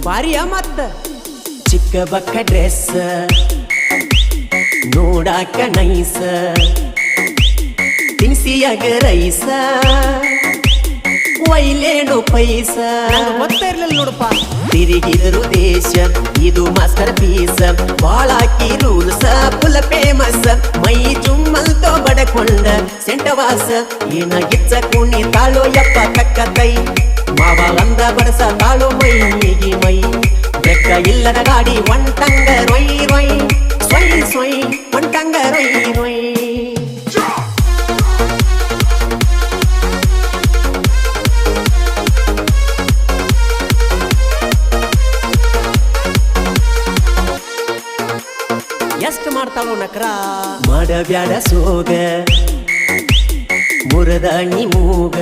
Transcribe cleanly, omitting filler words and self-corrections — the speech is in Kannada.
ಬಾರಿಯ ಮತ್ತ ಚಿಕ್ಕ ಬಕ್ಕ ಡ್ರೆಸ್ ನೋಡಾಕ ನೈಸ ತಿನ್ಸಿಯಾಗ ರೈಸ ಒಯ್ಲೇನು ಪೈಸ ಗೊತ್ತ ಇರ್ಲಿಲ್ಲ ನೋಡಪ್ಪ ತಿರುಗಿದರು ದೇಶ ಇದು ಮಾಸ್ಟರ್ ಪೀಸ್ ಬಾಳಾಕಿ ರೂಲ್ಸ ಫುಲ್ ಫೇಮಸ್ ಮೈ ಚುಮ್ಮಲ್ತೋ ಬಡಕೊಂಡ ಸೆಂಟವಾಸ ಏನ ಗಿಚ್ಚ ಕುಣಿ ತಾಳೋ ಯಪ್ಪ ಕಕ್ಕ ಕೈ ಮಾವ ಅಂದ ಬಡಸ ತಾಳೋ ಮೈಗೆ ಮೈ ಬೆಕ್ಕ ಇಲ್ಲದ ಗಾಡಿ ಒಂಟಂಗ ರೊಯ್ ರೊಯ್ ಸೊಯ್ ಸೊಯ್ ಒಂಟಂಗ ರೊಯ್ ರೊಯ್ ಎಷ್ಟು ಮಾಡ್ತಾಳೋ ನಕ್ರ ಮಾಡಬ್ಯಾಡ ಸೋಗ ಮುರದ ಮೂಗ